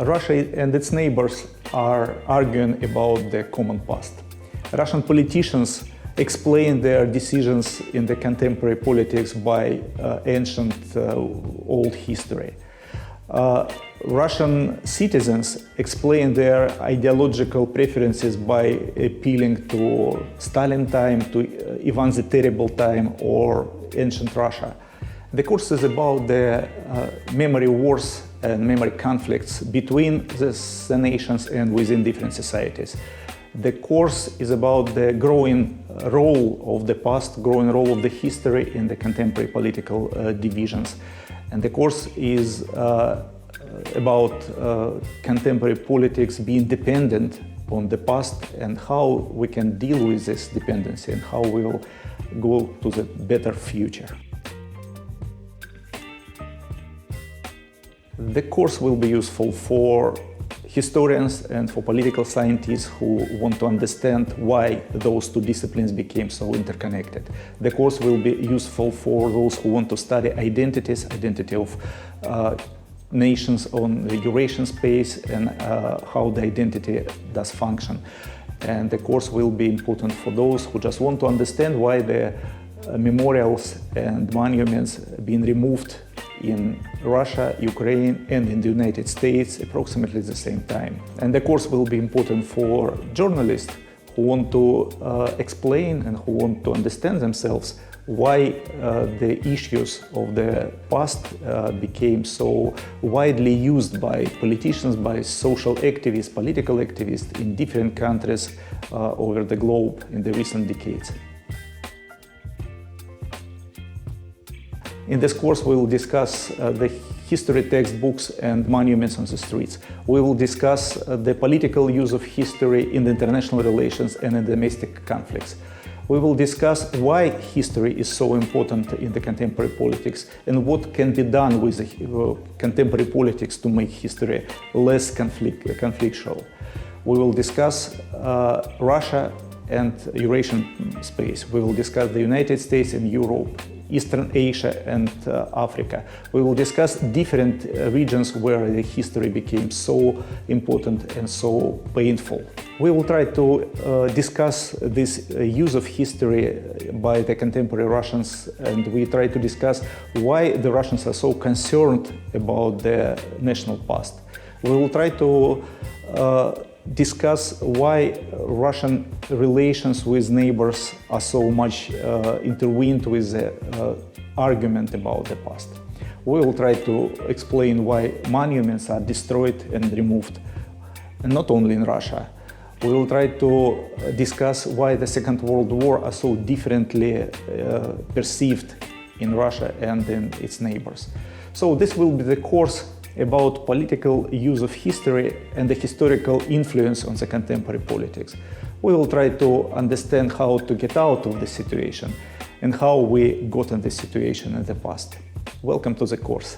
Russia and its neighbors are arguing about the common past. Russian politicians explain their decisions in the contemporary politics by ancient old history. Russian citizens explain their ideological preferences by appealing to Stalin time, to Ivan the Terrible time, or ancient Russia. The course is about the memory wars and memory conflicts between the nations and within different societies. The course is about the growing role of the past, growing role of the history in the contemporary political divisions. And the course is about contemporary politics being dependent on the past and how we can deal with this dependency and how we will go to the better future. The course will be useful for historians and for political scientists who want to understand why those two disciplines became so interconnected. The course will be useful for those who want to study identities, identity of nations on the Eurasian space and how the identity does function. And the course will be important for those who just want to understand why the memorials and monuments being removed in Russia, Ukraine, and in the United States approximately at the same time. And the course will be important for journalists who want to explain and who want to understand themselves why the issues of the past became so widely used by politicians, by social activists, political activists in different countries over the globe in the recent decades. In this course, we will discuss the history textbooks and monuments on the streets. We will discuss the political use of history in the international relations and in domestic conflicts. We will discuss why history is so important in the contemporary politics and what can be done with the contemporary politics to make history less conflictual. We will discuss Russia and Eurasian space. We will discuss the United States and Europe, Eastern Asia and Africa. We will discuss different regions where the history became so important and so painful. We will try to discuss this use of history by the contemporary Russians, and we try to discuss why the Russians are so concerned about the national past. We will try to discuss why Russian relations with neighbors are so much intertwined with the argument about the past. We will try to explain why monuments are destroyed and removed, and not only in Russia. We will try to discuss why the Second World War are so differently perceived in Russia and in its neighbors. So this will be the course about political use of history and the historical influence on the contemporary politics. We will try to understand how to get out of the situation and how we got in this situation in the past. Welcome to the course.